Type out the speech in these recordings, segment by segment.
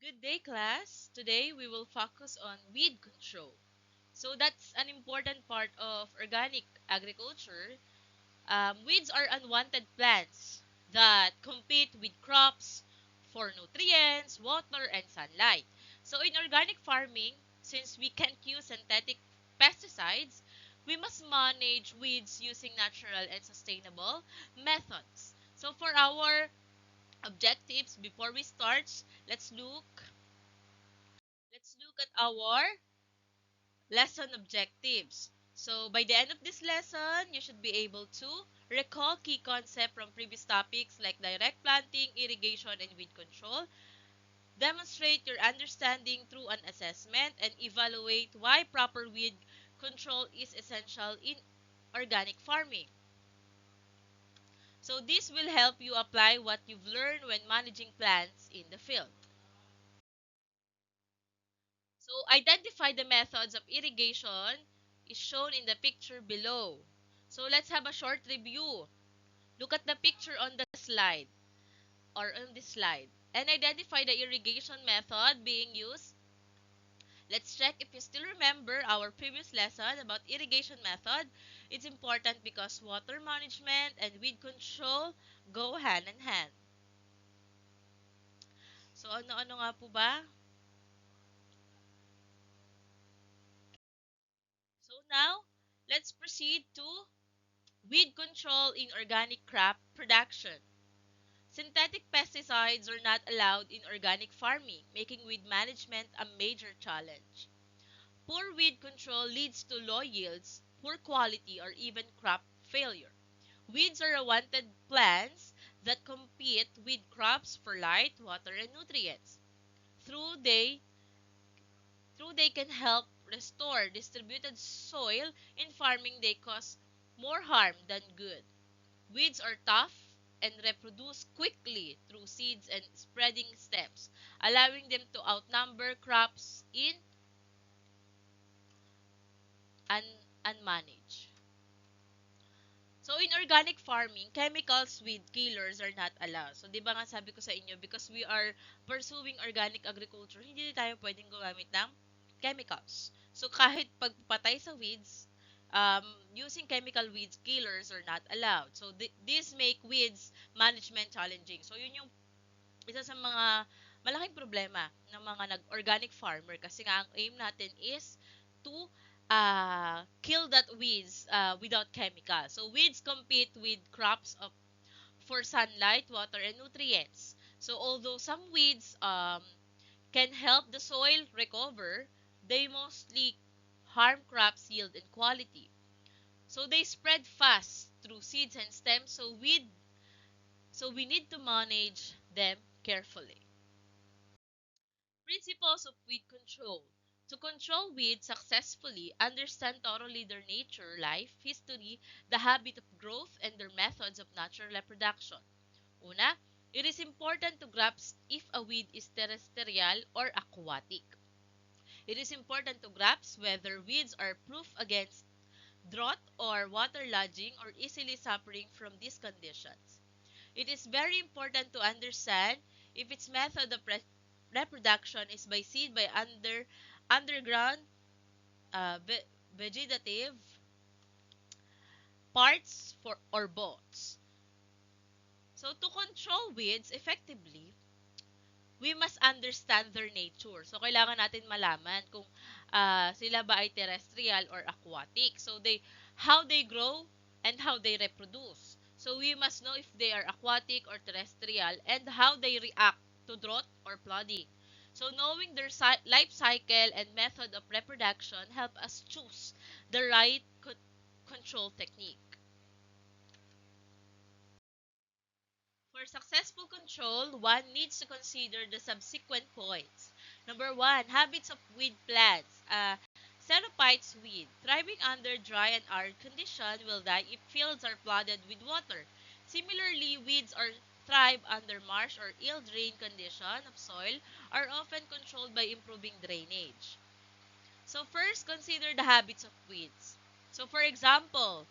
Good day, class. Today we will focus on weed control. So that's an important part of organic agriculture. Weeds are unwanted plants that compete with crops for nutrients, water, and sunlight. So in organic farming, since we can't use synthetic pesticides, we must manage weeds using natural and sustainable methods. So for our objectives, before we start, let's look let's look at our lesson objectives. So, by the end of this lesson, you should be able to recall key concepts from previous topics like direct planting, irrigation, and weed control, demonstrate your understanding through an assessment, and evaluate why proper weed control is essential in organic farming. So, this will help you apply what you've learned when managing plants in the field. So, identify the methods of irrigation is shown in the picture below. So, let's have a short review. Look at the picture on the slide or on this slide and identify the irrigation method being used. Let's check if you still remember our previous lesson about irrigation method. It's important because water management and weed control go hand in hand. So, ano-ano nga po ba? So, now, let's proceed to weed control in organic crop production. Synthetic pesticides are not allowed in organic farming, making weed management a major challenge. Poor weed control leads to low yields, poor quality, or even crop failure. Weeds are unwanted plants that compete with crops for light, water, and nutrients. Through they, through they can help restore distributed soil in farming, they cause more harm than good. Weeds are tough and reproduce quickly through seeds and spreading stems, allowing them to outnumber crops in unmanaged. So in organic farming, chemicals with killers are not allowed. So 'di ba nga sabi ko sa inyo, because we are pursuing organic agriculture, hindi tayo pwedeng gumamit ng chemicals. So kahit pagpatay sa weeds, using chemical weeds killers are not allowed. So this make weeds management challenging. So yun yung isa sa mga malaking problema ng mga nag-organic farmer kasi nga ang aim natin is to kill that weeds without chemical. So weeds compete with crops for sunlight, water, and nutrients. So although some weeds can help the soil recover, they mostly harm crops yield and quality. So they spread fast through seeds and stems, so we need to manage them carefully. Principles of weed control. To control weeds successfully, understand thoroughly their nature, life, history, the habit of growth, and their methods of natural reproduction. Una, it is important to grasp if a weed is terrestrial or aquatic. It is important to grasp whether weeds are proof against drought or waterlogging or easily suffering from these conditions. It is very important to understand if its method of reproduction is by seed, by underground vegetative parts or both. So to control weeds effectively, we must understand their nature. So kailangan natin malaman kung sila ba ay terrestrial or aquatic. So how they grow and how they reproduce. So we must know if they are aquatic or terrestrial and how they react to drought or flooding. So knowing their life cycle and method of reproduction help us choose the right control technique. For successful control, one needs to consider the subsequent points. Number one, habits of weed plants. Xerophytes weed, thriving under dry and arid condition, will die if fields are flooded with water. Similarly, weeds are thrive under marsh or ill drained condition of soil are often controlled by improving drainage. So first, consider the habits of weeds. So for example,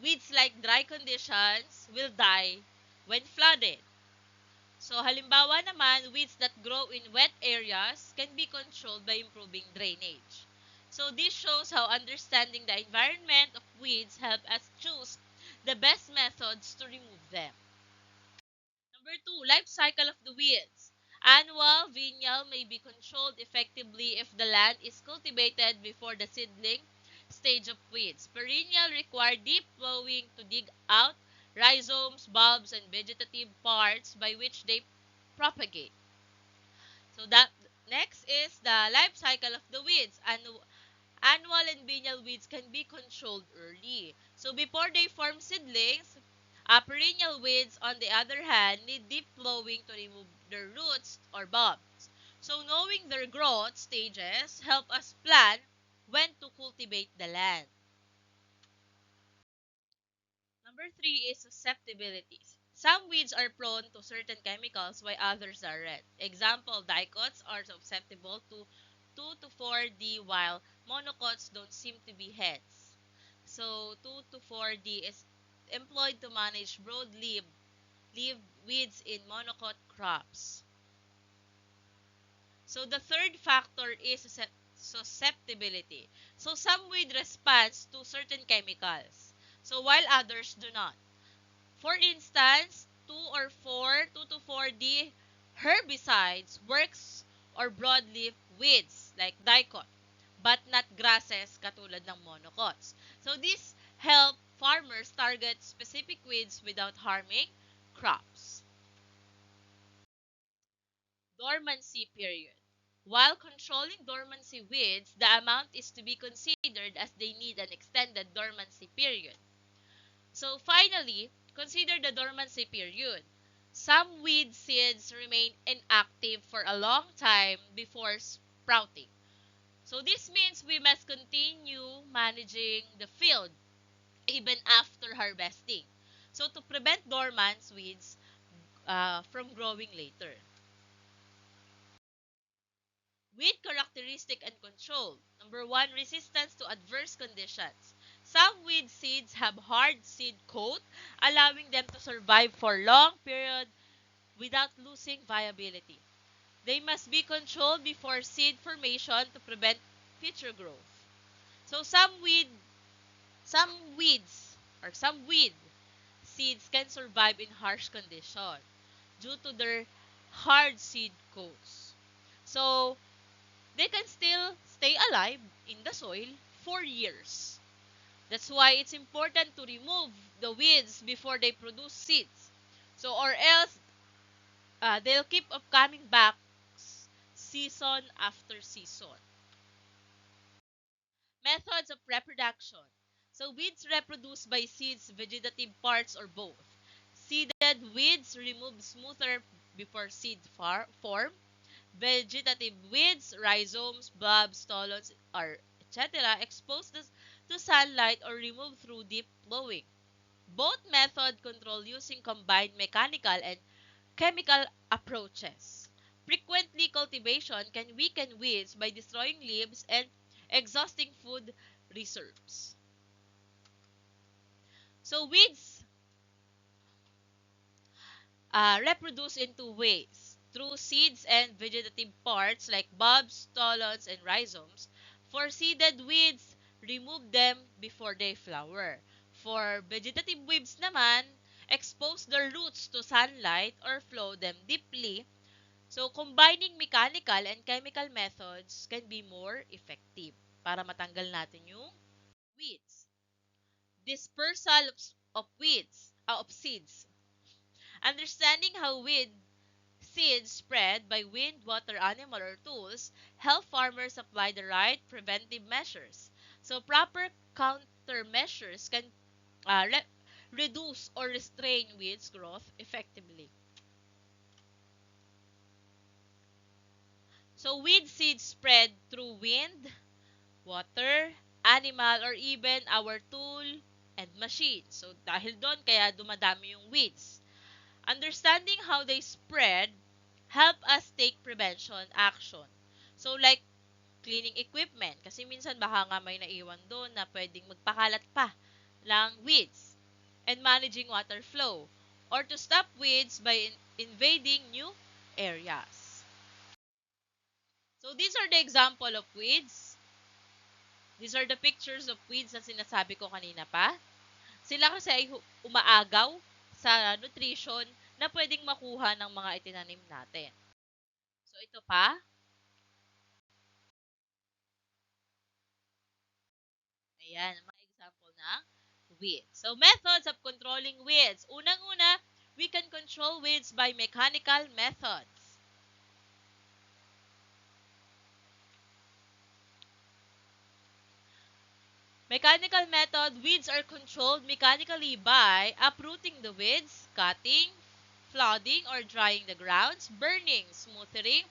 weeds like dry conditions will die when flooded. So halimbawa naman, weeds that grow in wet areas can be controlled by improving drainage. So this shows how understanding the environment of weeds help us choose the best methods to remove them. Number two, life cycle of the weeds. Annual venial may be controlled effectively if the land is cultivated before the seedling stage of weeds. Perennial require deep plowing to dig out rhizomes, bulbs, and vegetative parts by which they propagate. So that next is the life cycle of the weeds. Annual and biennial weeds can be controlled early. So before they form seedlings, perennial weeds, on the other hand, need deep plowing to remove their roots or bulbs. So knowing their growth stages help us plan when to cultivate the land. Number three is susceptibilities. Some weeds are prone to certain chemicals while others aren't. Example, dicots are susceptible to 2 to 4D while monocots don't seem to be heads. So 2 to 4D is employed to manage leaf weeds in monocot crops. So the third factor is susceptibility. So some weed responds to certain chemicals. So while others do not. For instance, 2 to 4D herbicides works or broadleaf weeds like dicot, but not grasses katulad ng monocots. So this help farmers target specific weeds without harming crops. Dormancy period. While controlling dormancy weeds, the amount is to be considered as they need an extended dormancy period. So finally, consider the dormancy period. Some weed seeds remain inactive for a long time before sprouting. So this means we must continue managing the field even after harvesting. So to prevent dormant weeds from growing later. Weed characteristic and control. Number one, resistance to adverse conditions. Some weed seeds have hard seed coat, allowing them to survive for long period without losing viability. They must be controlled before seed formation to prevent future growth. So some weeds some weed seeds can survive in harsh conditions due to their hard seed coats. So they can still stay alive in the soil for years. That's why it's important to remove the weeds before they produce seeds. So, or else they'll keep up coming back season after season. Methods of reproduction. So, weeds reproduce by seeds, vegetative parts, or both. Seeded weeds remove smoother before seed form. Vegetative weeds, rhizomes, bulbs, stolons, or etc. exposed to sunlight or removed through deep plowing. Both methods control using combined mechanical and chemical approaches. Frequently, cultivation can weaken weeds by destroying leaves and exhausting food reserves. So weeds reproduce in two ways: through seeds and vegetative parts like bulbs, stolons, and rhizomes. For seeded weeds, remove them before they flower. For vegetative weeds naman, expose their roots to sunlight or flow them deeply. So, combining mechanical and chemical methods can be more effective para matanggal natin yung weeds. Dispersal of seeds. Understanding how weed seeds spread by wind, water, animal, or tools help farmers apply the right preventive measures. So proper countermeasures can reduce or restrain weeds growth effectively. So weed seeds spread through wind, water, animal, or even our tool and machine. So dahil doon, kaya dumadami yung weeds. Understanding how they spread help us take prevention action. So like cleaning equipment, kasi minsan baka nga may naiwan doon na pwedeng magpakalat pa ng weeds. And managing water flow. or to stop weeds by invading new areas. So these are the example of weeds. These are the pictures of weeds na sinasabi ko kanina pa. Sila kasi ay umaagaw sa nutrition na pwedeng makuha ng mga itinanim natin. So ito pa, ayan, mga example ng weeds. So methods of controlling weeds. Unang-una, we can control weeds by mechanical methods. Mechanical method, weeds are controlled mechanically by uprooting the weeds, cutting, flooding or drying the grounds, burning, smoothing.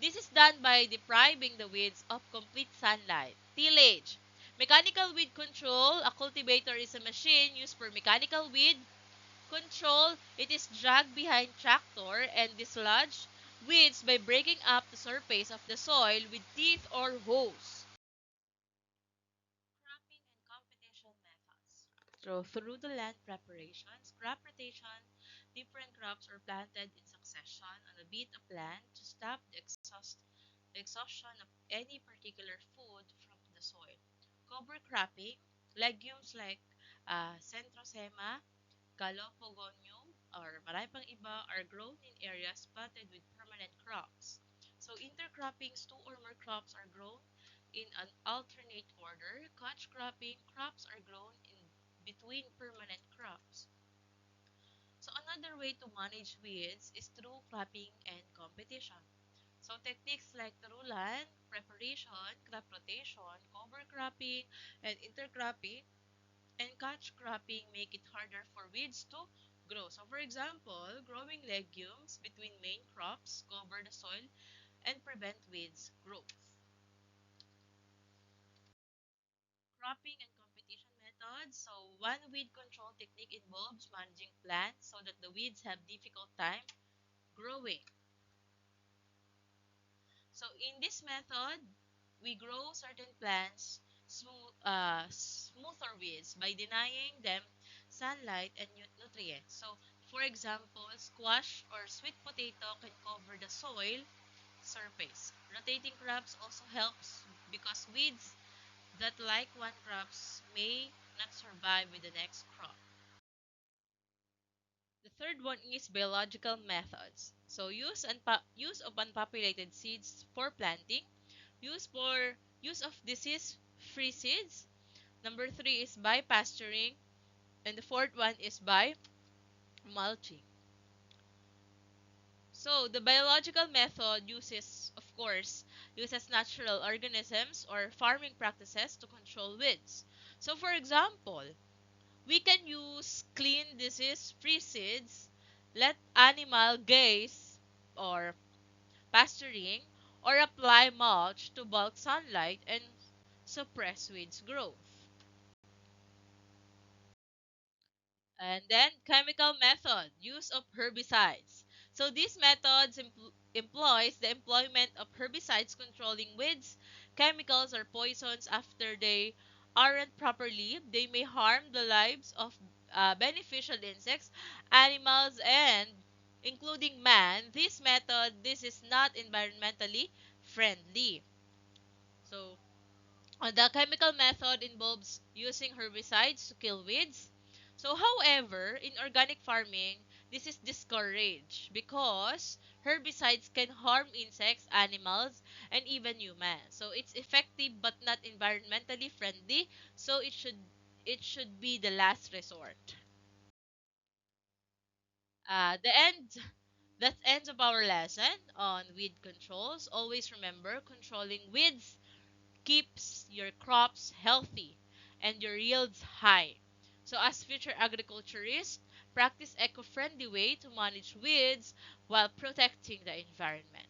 This is done by depriving the weeds of complete sunlight. Tillage. Mechanical weed control. A cultivator is a machine used for mechanical weed control. It is dragged behind tractor and dislodge weeds by breaking up the surface of the soil with teeth or hose. Cropping and competition methods. So, through the land preparations, crop rotation, different crops are planted in succession on a bit of land to stop the exhaustion of any particular food from the soil. Cover cropping, legumes like centrosema, galopogonium, or marami pang iba are grown in areas planted with permanent crops. So intercroppings, two or more crops are grown in an alternate order. Catch cropping, crops are grown in between permanent crops. So another way to manage weeds is through cropping and competition. So techniques like turulan, preparation, crop rotation, cover cropping, and intercropping and catch cropping make it harder for weeds to grow. So for example, growing legumes between main crops cover the soil and prevent weeds growth. Cropping and competition methods. So one weed control technique involves managing plants so that the weeds have difficult time growing. So in this method, we grow certain plants smoother weeds by denying them sunlight and nutrients. So for example, squash or sweet potato can cover the soil surface. Rotating crops also helps because weeds that like one crops may not survive with the next crop. The third one is biological methods. So use of unpopulated seeds for planting, use of disease-free seeds. Number three is by pasturing, and the fourth one is by mulching. So the biological method uses natural organisms or farming practices to control weeds. So for example, we can use clean disease-free seeds, let animal graze or pasturing, or apply mulch to bulk sunlight and suppress weeds growth. And then chemical method, use of herbicides. So these methods employs the employment of herbicides controlling weeds. Chemicals or poisons after they aren't properly, they may harm the lives of beneficial insects, animals, and including man. This is not environmentally friendly. So the chemical method involves using herbicides to kill weeds. So, however, in organic farming, this is discouraged because herbicides can harm insects, animals, and even humans. So, it's effective but not environmentally friendly. So, it should be the last resort. The end. That's ends of our lesson on weed controls. Always remember controlling weeds keeps your crops healthy and your yields high. So as future agriculturists, practice eco-friendly way to manage weeds while protecting the environment.